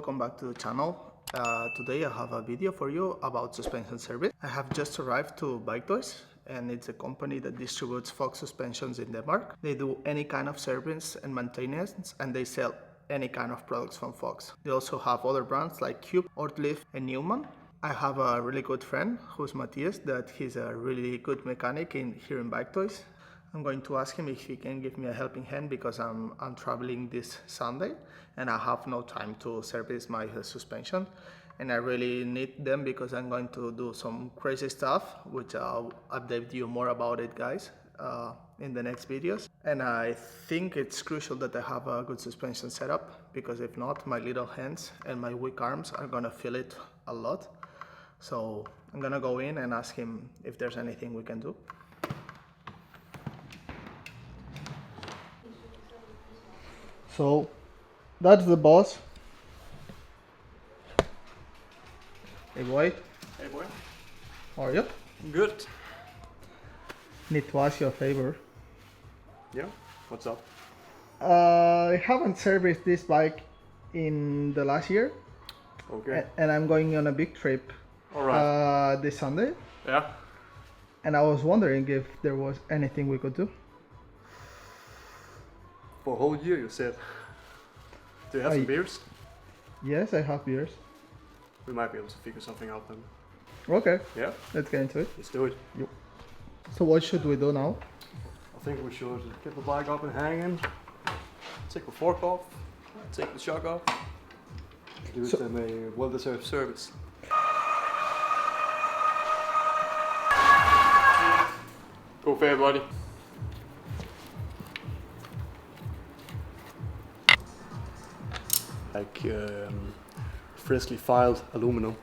welcome back to the channel. Today I have a video for you about suspension service. I have just arrived to Biketoyz, and it's a company that distributes Fox suspensions in Denmark. They do any kind of service and maintenance, and they sell any kind of products from Fox. They also have other brands like Cube, Ortlief and Newman. I have a really good friend who's Matthias, that he's a really good mechanic here in Biketoyz. I'm going to ask him if he can give me a helping hand because I'm traveling this Sunday and I have no time to service my suspension, and I really need them because I'm going to do some crazy stuff, which I'll update you more about it, guys, in the next videos. And I think it's crucial that I have a good suspension setup, because if not, my little hands and my weak arms are gonna feel it a lot. So I'm gonna go in and ask him if there's anything we can do. So that's the boss. Hey boy. Hey boy. How are you? Good. Need to ask you a favor. Yeah? What's up? I haven't serviced this bike in the last year. Okay. And I'm going on a big trip this Sunday. Yeah? And I was wondering if there was anything we could do. For a whole year, you said. Do you have some beers? Yes, I have beers. We might be able to figure something out then. Okay. Yeah? Let's get into it. Let's do it. Yep. So what should we do now? I think we should get the bike up and hanging. Take the fork off. Take the shock off. Do them a well-deserved service. Go fair, buddy. Like freshly filed aluminum.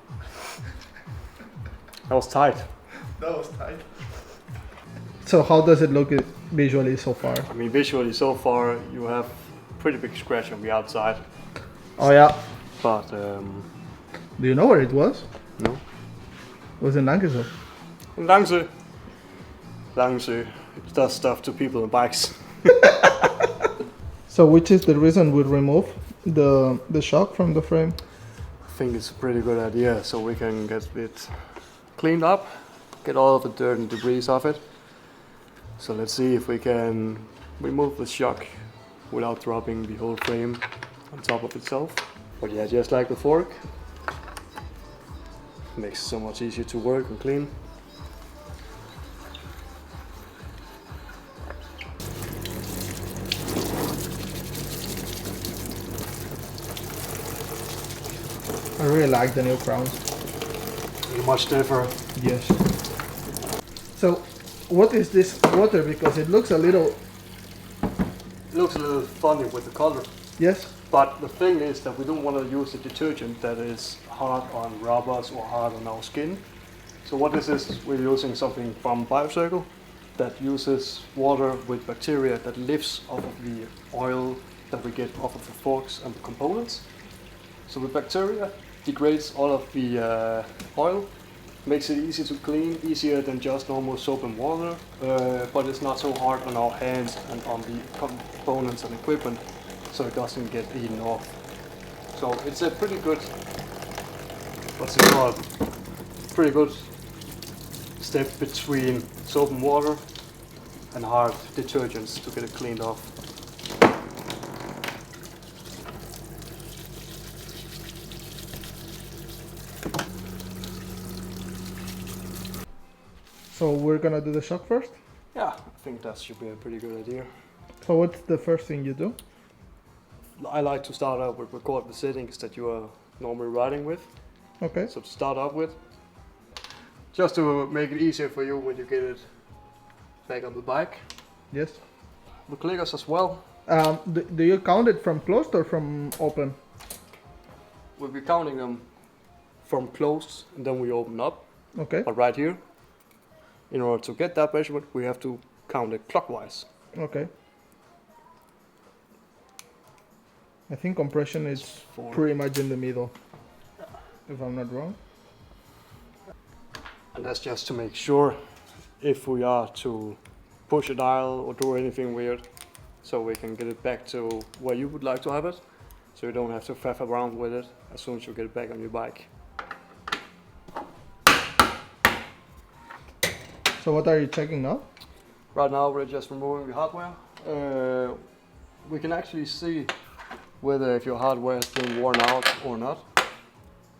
That was tight. That was tight. So how does it look visually so far? I mean, visually so far you have pretty big scratch on the outside. Oh yeah. But do you know where it was? no. It was in Lancashire. In Langsø. Langsø. It does stuff to people and bikes. So which is the reason we remove the shock from the frame? I think it's a pretty good idea, so we can get it cleaned up, get all of the dirt and debris off it. So let's see if we can remove the shock without dropping the whole frame on top of itself. But yeah, just like the fork, makes it so much easier to work and clean. I really like the new crown. Much different. Yes. So, what is this water? Because it looks a little... It looks a little funny with the color. Yes. But the thing is that we don't want to use a detergent that is hard on rubbers or hard on our skin. So what this is, we're using something from BioCircle that uses water with bacteria that lives off of the oil that we get off of the forks and the components. So the bacteria degrades all of the oil, makes it easy to clean, easier than just normal soap and water, but it's not so hard on our hands and on the components and equipment, so it doesn't get eaten off. So it's a pretty good, what's it called, pretty good step between soap and water and hard detergents to get it cleaned off. So we're gonna do the shock first? Yeah, I think that should be a pretty good idea. So what's the first thing you do? I like to start out with record the settings that you are normally riding with. Okay. So to start out with, just to make it easier for you when you get it back on the bike. Yes. The clickers as well. Do you count it from closed or from open? We'll be counting them from closed and then we open up. Okay. But right here, in order to get that measurement, we have to count it clockwise. Okay. I think compression is 4. pretty much in the middle, if I'm not wrong. And that's just to make sure if we are to push a dial or do anything weird, so we can get it back to where you would like to have it. so you don't have to faff around with it as soon as you get it back on your bike. So what are you checking now? Right now we're just removing the hardware. We can actually see whether if your hardware has been worn out or not.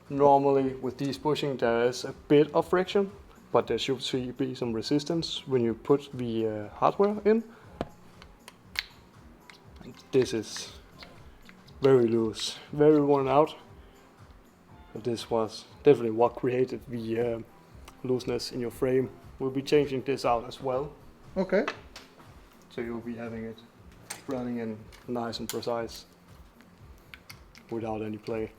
Normally with these bushing there is a bit of friction, but there should be some resistance when you put the hardware in. And this is very loose, very worn out. But this was definitely what created the looseness in your frame. We'll be changing this out as well. Okay. So you'll be having it running in nice and precise without any play.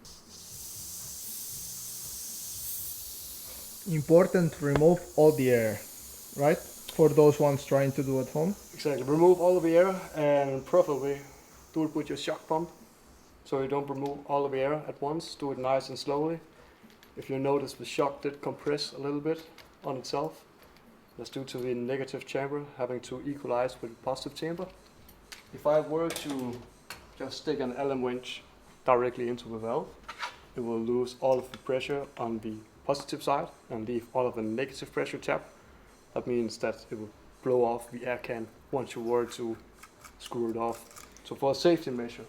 Important to remove all the air, right? For those ones trying to do at home. Exactly, remove all of the air and preferably do it with your shock pump. So you don't remove all of the air at once, do it nice and slowly. If you notice the shock did compress a little bit on itself, that's due to the negative chamber having to equalize with the positive chamber. If I were to just stick an Allen wrench directly into the valve, it will lose all of the pressure on the positive side and leave all of the negative pressure tap. That means that it will blow off the air can once you were to screw it off. So for a safety measure.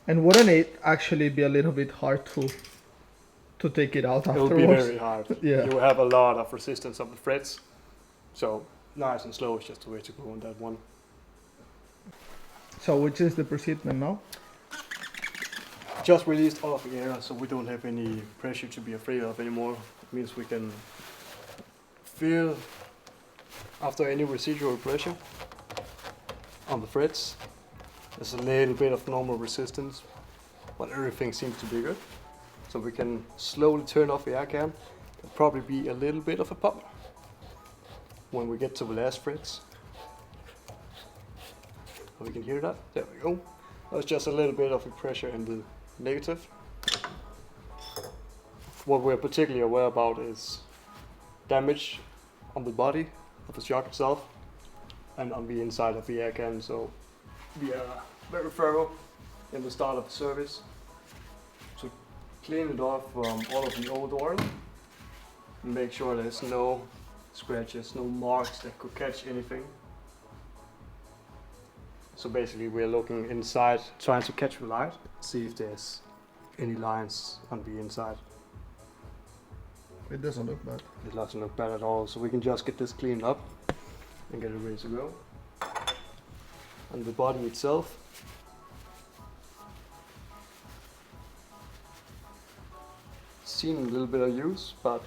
And wouldn't it actually be a little bit hard to take it out It afterwards? will be very hard. Yeah. You will have a lot of resistance of the threads. So nice and slow is just the way to go on that one. So which is the proceedment now? Just released all of the air, so we don't have any pressure to be afraid of anymore. It means we can feel after any residual pressure on the threads. There's a little bit of normal resistance, but everything seems to be good. So we can slowly turn off the air can. There'll probably be a little bit of a pop when we get to the last threads. We can hear that. There we go. There's just a little bit of a pressure in the negative. What we're particularly aware about is damage on the body of the shock itself and on the inside of the air can. So we are very thorough in the start of the service to clean it off from all of the old oil and make sure there's no scratches, no marks that could catch anything. So basically we're looking inside, trying to catch the light, see if there's any lines on the inside. It doesn't look bad. It doesn't look bad at all, so we can just get this cleaned up and get it ready to go. And the body itself, seen a little bit of use, but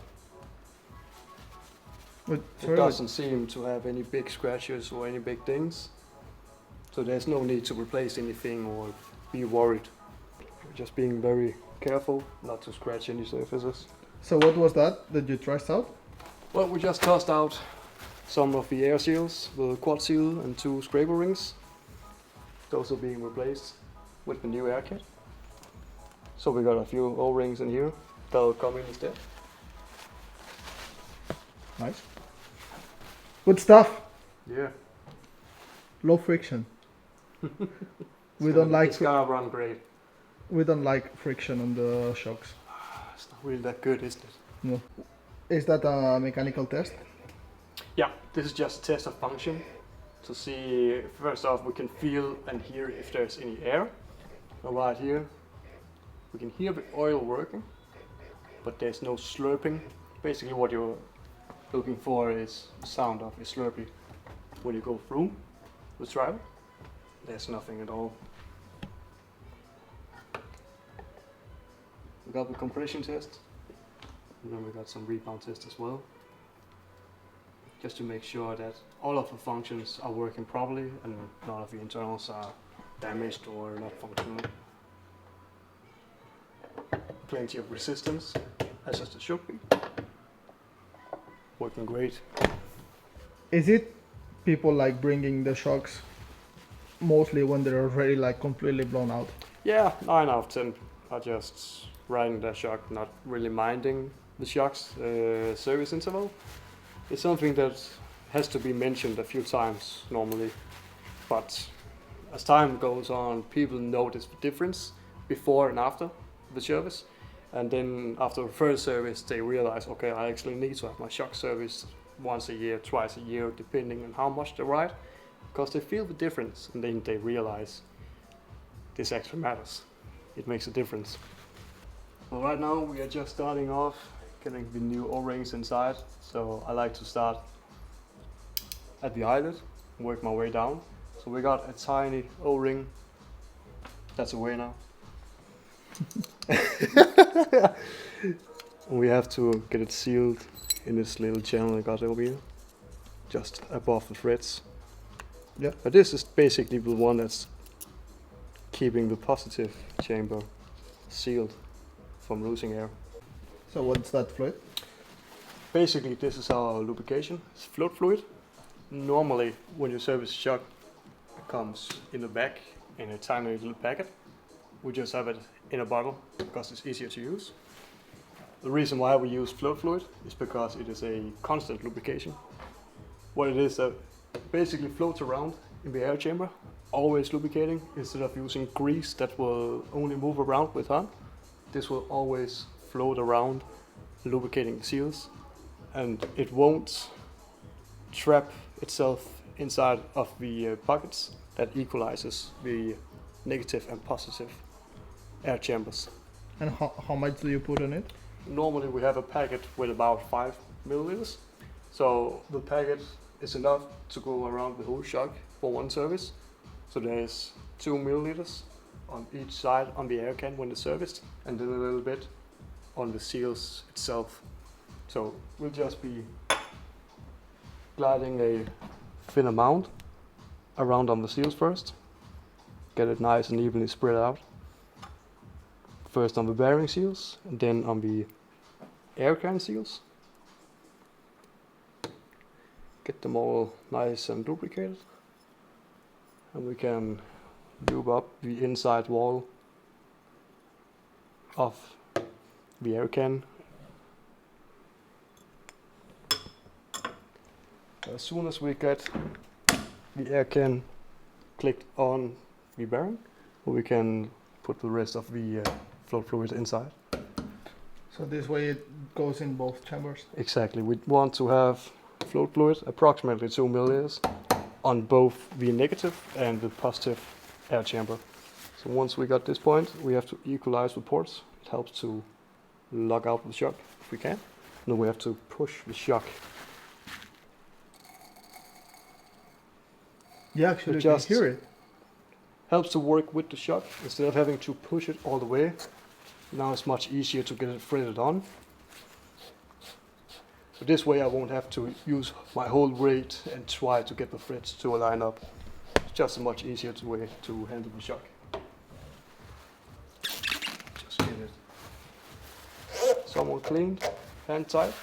it doesn't seem to have any big scratches or any big dings. So there's no need to replace anything or be worried. We're just being very careful not to scratch any surfaces. So what was that you triced out? Well, we just tossed out some of the air seals, the quad seal and 2 scraper rings. Those are being replaced with the new air kit. So we got a few O-rings in here that'll come in instead. Nice. Good stuff. Yeah. Low friction. We don't like It's gonna run great. We don't like friction on the shocks. It's not really that good, is it? No. Is that a mechanical test? Yeah, this is just a test of function to see, first off, we can feel and hear if there's any air. So right here, we can hear the oil working, but there's no slurping. Basically what you're looking for is the sound of a slurpy when you go through the driver. There's nothing at all. We got the compression test, and then we got some rebound test as well, just to make sure that all of the functions are working properly and none of the internals are damaged or not functional. Plenty of resistance, as it should be. Working great. Is it people like bringing the shocks mostly when they're already like completely blown out? Yeah, 9 out of 10 are just riding that shock, not really minding the shock's service interval. It's something that has to be mentioned a few times normally, but as time goes on, people notice the difference before and after the service. And then after the first service, they realize, okay, I actually need to have my shock service once a year, twice a year, depending on how much they ride, because they feel the difference, and then they realize this actually matters. It makes a difference. Well, right now we are just starting off getting the new O-rings inside, so I like to start at the eyelet, work my way down. So we got a tiny O-ring, that's away now. We have to get it sealed in this little channel I got over here, just above the threads. Yeah. But this is basically the one that's keeping the positive chamber sealed from losing air. So what's that fluid? Basically, this is our lubrication. It's float fluid. Normally, when you service shock, it comes in the back in a tiny little packet. We just have it in a bottle because it's easier to use. The reason why we use float fluid is because it is a constant lubrication. What it is that basically floats around in the air chamber, always lubricating, instead of using grease that will only move around with hot. This will always float around, lubricating the seals, and it won't trap itself inside of the pockets. That equalizes the negative and positive air chambers. And how much do you put on it? Normally we have a packet with about 5 milliliters. So the packet is enough to go around the whole shock for one service. So there's 2 milliliters on each side on the air can when it's serviced, and then a little bit on the seals itself. So we'll just be gliding a thin amount around on the seals first. Get it nice and evenly spread out. First on the bearing seals, and then on the air can seals. Get them all nice and lubricated. And we can lube up the inside wall of the air can. As soon as we get the air can clicked on the bearing, we can put the rest of the float fluid inside. So this way it goes in both chambers? Exactly. We want to have float fluid, approximately 2 milliliters, on both the negative and the positive air chamber. So once we got this point, we have to equalize the ports. It helps to lock out the shock if we can. And then we have to push the shock. Yeah, actually you Just can hear it. helps to work with the shock instead of having to push it all the way. Now it's much easier to get it threaded on. So this way I won't have to use my whole weight and try to get the threads to line up. It's just a much easier way to handle the shock. Just get it somewhat cleaned, hand tight.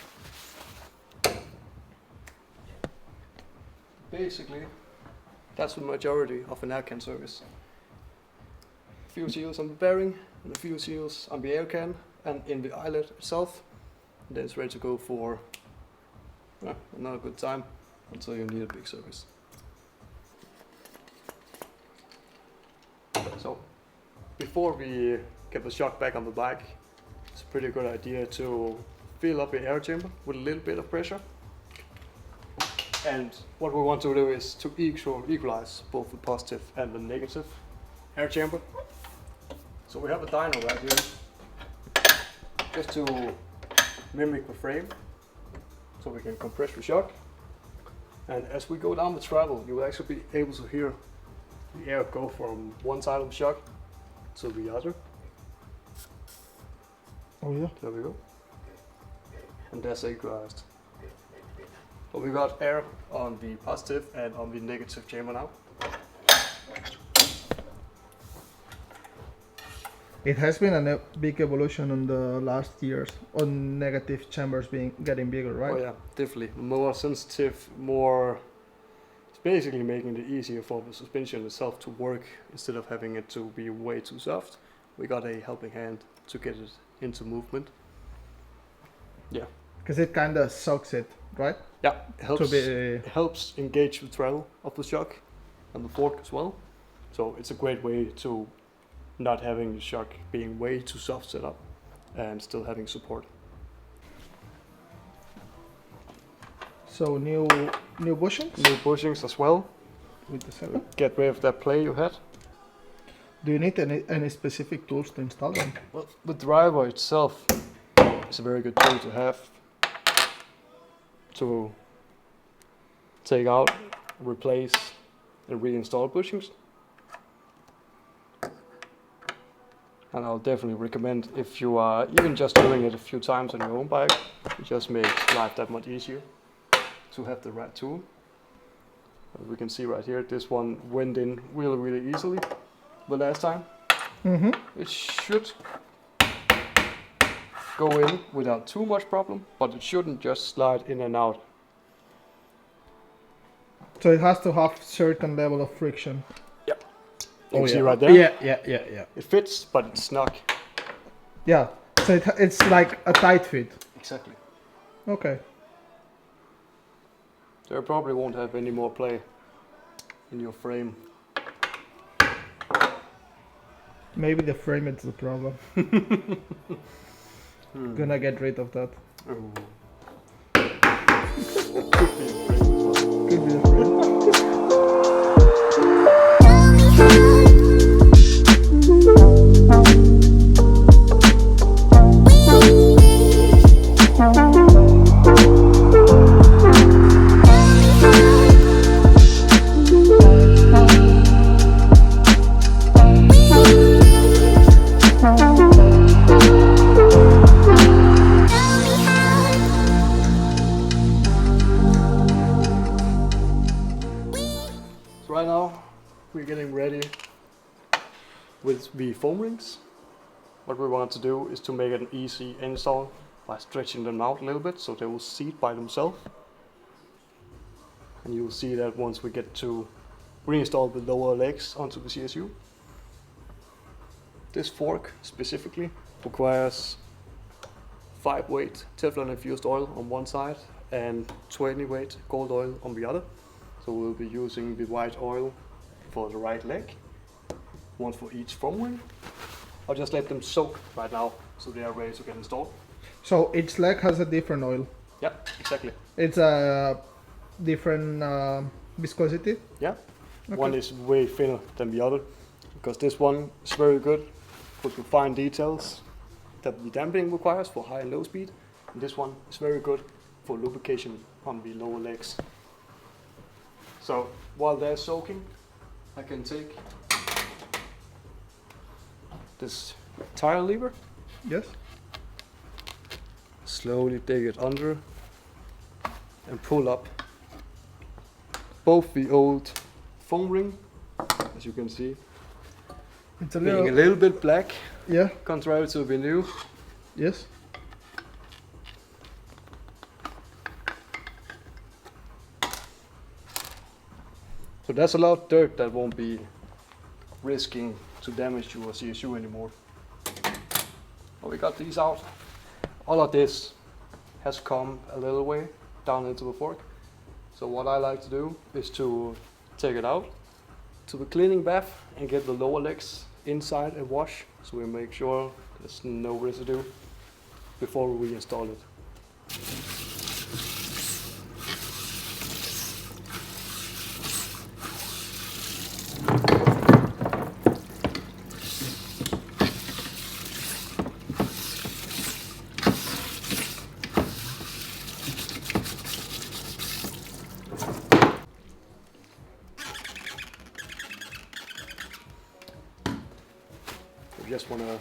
Basically, that's the majority of an air can service. A few seals on the bearing, and a few seals on the air can and in the eyelet itself. And then it's ready to go for another good time until you need a big service. So before we get the shock back on the bike, it's a pretty good idea to fill up the air chamber with a little bit of pressure. And what we want to do is to equalize both the positive and the negative air chamber. So we have a dyno right here, just to mimic the frame, so we can compress the shock. And as we go down the travel, you will actually be able to hear the air go from one side of the shock to the other. Oh yeah. There we go. And that's equalized. So we got air on the positive and on the negative chamber now. It has been a big evolution in the last years on negative chambers getting bigger, right? Oh yeah, definitely. More sensitive, more... It's basically making it easier for the suspension itself to work instead of having it to be way too soft. We got a helping hand to get it into movement. Yeah. Because it kind of sucks it, right? Yeah, it To helps engage the travel of the shock and the fork as well. So it's a great way to not having the shock being way too soft set up and still having support. So new bushings New bushings as well. with the seven. Get rid of that play you had. Do you need any specific tools to install them? Well, the driver itself is a very good tool to have to take out, replace, and reinstall bushings. And I'll definitely recommend, if you are even just doing it a few times on your own bike, it just makes life that much easier to have the right tool. We can see right here, this one went in really easily the last time. It should go in without too much problem, but it shouldn't just slide in and out. So it has to have certain level of friction. Yep. You can see right there. Yeah. It fits, but it's snug. Yeah. So it's like a tight fit. Exactly. Okay. So you probably won't have any more play in your frame. Maybe the frame is the problem. Gonna get rid of that. Ooh. Could be the frame as well. Could be the frame. Right now we're getting ready with the foam rings. What we want to do is to make it an easy install by stretching them out a little bit so they will seat by themselves. And you'll see that once we get to reinstall the lower legs onto the CSU. This fork specifically requires 5 weight Teflon infused oil on one side and 20 weight gold oil on the other. So we'll be using the white oil for the right leg, one for each foam ring. I'll just let them soak right now so they are ready to get installed. So each leg has a different oil. Yeah, exactly. It's a different viscosity. Yeah, Okay. one is way thinner than the other because this one is very good for the fine details that the damping requires for high and low speed. And this one is very good for lubrication on the lower legs. So while they're soaking, I can take this tire lever, Yes. slowly dig it under and pull up both the old foam ring, as you can see, It's a being a little. little bit black, Yeah. contrary to the new. Yes. So there's a lot of dirt that won't be risking to damage your CSU anymore. Well, we got these out. All of this has come a little way down into the fork. So what I like to do is to take it out to the cleaning bath and get the lower legs inside and wash, so we make sure there's no residue before we install it. We just want to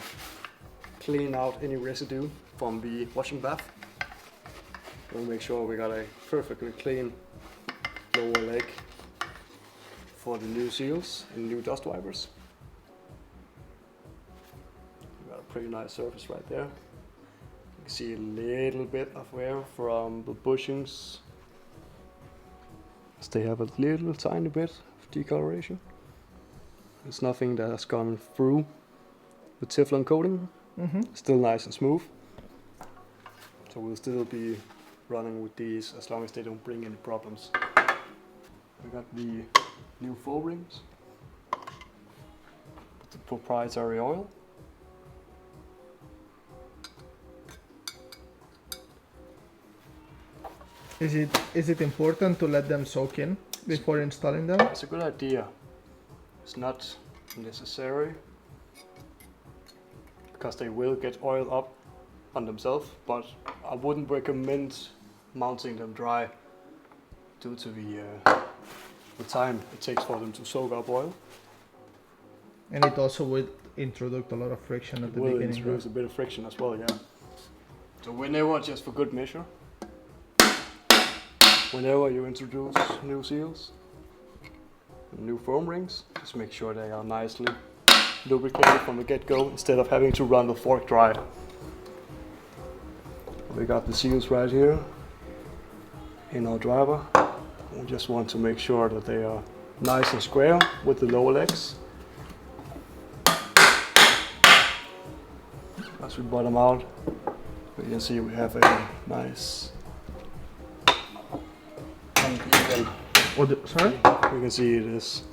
clean out any residue from the washing bath. We'll make sure we got a perfectly clean lower leg for the new seals and new dust wipers. We got a pretty nice surface right there. You can see a little bit of wear from the bushings, as they have a little tiny bit of decoloration. It's nothing that has gone through the Teflon coating. Still nice and smooth. So we'll still be running with these as long as they don't bring any problems. We got the new foam rings. Put the proprietary oil. Is it important to let them soak in before installing them? It's a good idea. It's not necessary because they will get oil up on themselves, but I wouldn't recommend mounting them dry due to the time it takes for them to soak up oil. And it also would introduce a lot of friction at the beginning. It will introduce a bit of friction as well, yeah. So whenever, just for good measure, whenever you introduce new seals, new foam rings, just make sure they are nicely lubricated from the get-go instead of having to run the fork dry. We got the seals right here in our driver. We just want to make sure that they are nice and square with the lower legs. As we bottom out, you can see we have a nice and even. Sorry? You can see it is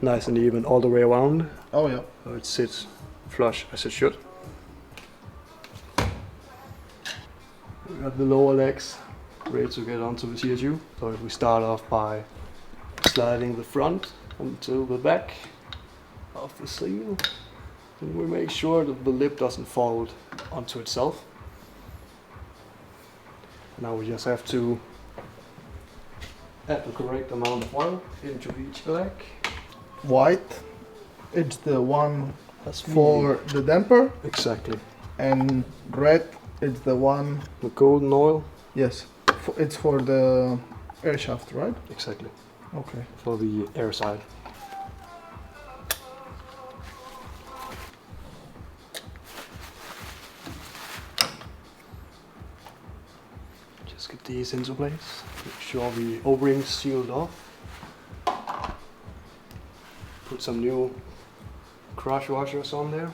nice and even all the way around. Oh yeah. So it sits flush as it should. We got the lower legs ready to get onto the CSU. So if we start off by sliding the front onto the back of the seal, and we make sure that the lip doesn't fold onto itself. Now we just have to add the correct amount of oil into each leg. White, it's the one That's for the damper, exactly. and red, it's the one. The golden oil. Yes, it's for the air shaft, right? Exactly. Okay. For the air side. Just get these into place. Make sure the O-rings sealed off. Put some new crush washers on there.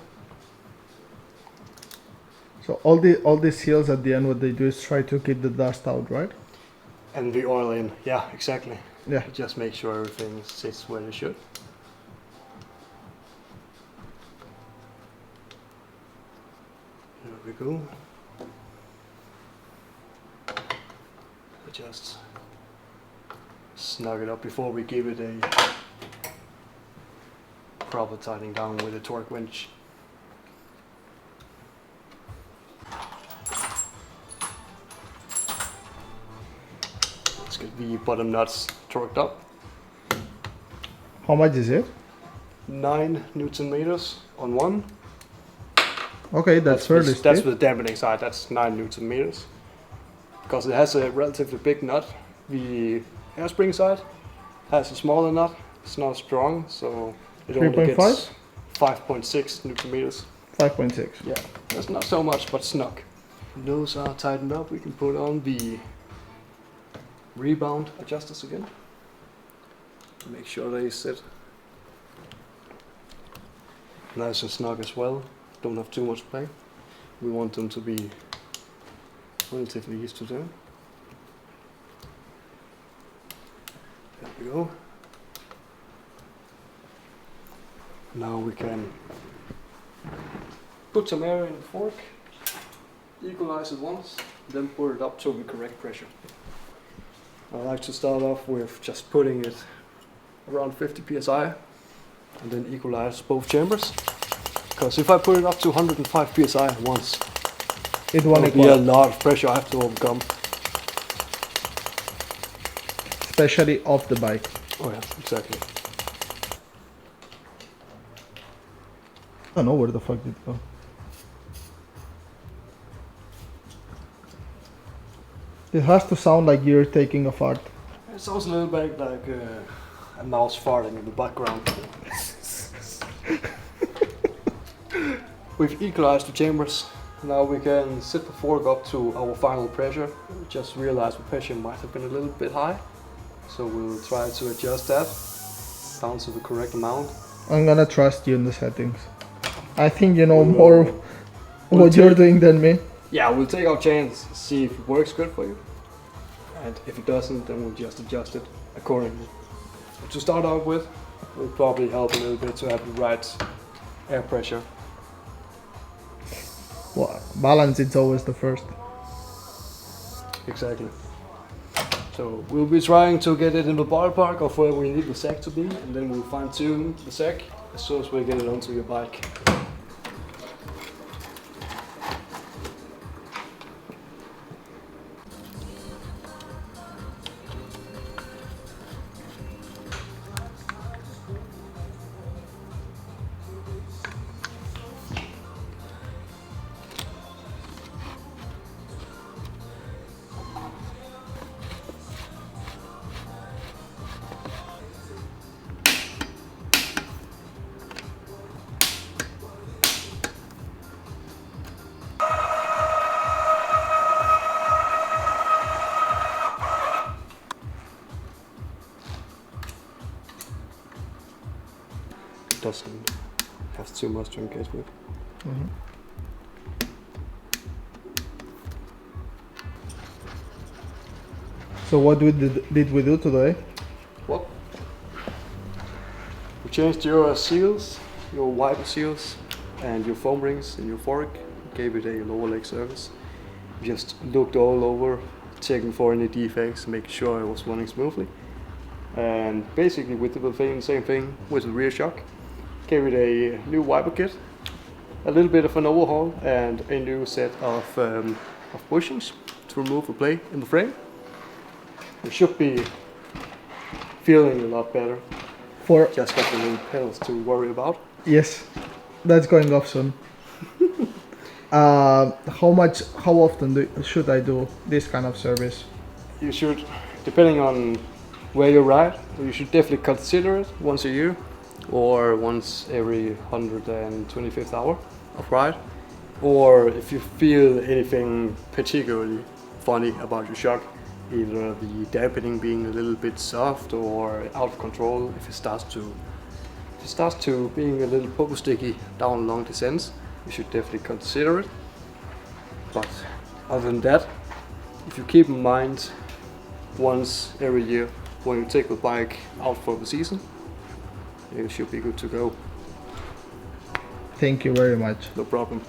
So all the seals at the end, what they do is try to keep the dust out, right? And the oil in. Yeah, exactly. Yeah. Just make sure everything sits where it should. There we go. Just snug it up before we give it a proper tightening down with a torque winch. Let's get the bottom nuts torqued up. How much is it? 9 Newton meters on one. Okay, that's fairly That's steep. for the dampening side, that's 9 Newton meters. Because it has a relatively big nut. The hairspring side has a smaller nut. It's not strong, so it only 3.5? gets 5.6 Newton meters. 5.6. Yeah, that's not so much, but snug. When those are tightened up, we can put on the rebound adjusters again. Make sure they sit nice and snug as well. Don't have too much play. We want them to be relatively easy to turn. There we go. Now we can put some air in the fork, equalize it once, then put it up to the correct pressure. I like to start off with just putting it around 50 psi and then equalize both chambers. Because if I put it up to 105 psi at once, It will won't be a equal, lot of pressure I have to overcome. especially off the bike. Oh yeah, exactly. I don't know where the fuck did it go. It has to sound like you're taking a fart. It sounds a little bit like a mouse farting in the background. We've equalized the chambers. Now we can set the fork up to our final pressure. We just realized the pressure might have been a little bit high. So we'll try to adjust that down to the correct amount. I'm gonna trust you in the settings. I think you know more what you're doing than me. Yeah, we'll take our chance, see if it works good for you. And if it doesn't, then we'll just adjust it accordingly. To start out with, it will probably help a little bit to have the right air pressure. Well, balance is always the first. Exactly. So we'll be trying to get it in the ballpark of where we need the sack to be, and then we'll fine tune the sack as soon as we get it onto your bike. Doesn't have too much to engage with. Mm-hmm. So what did we do today? Well, we changed your seals, your wiper seals, and your foam rings in your fork. Gave it a lower leg surface. Just looked all over, checking for any defects, making sure it was running smoothly. And basically we did the same thing with the rear shock. Gave it a new wiper kit, a little bit of an overhaul, and a new set of bushings to remove the plate in the frame. It should be feeling a lot better. Just got the little pedals to worry about. Yes, that's going off soon. How often should I do this kind of service? You should, depending on where you ride, you should definitely consider it once a year or once every 125th hour of ride. Or if you feel anything particularly funny about your shock, either the dampening being a little bit soft or out of control, if it starts to being a little popo sticky down long descents, you should definitely consider it. But other than that, if you keep in mind once every year when you take the bike out for the season, you should be good to go. Thank you very much. No problem.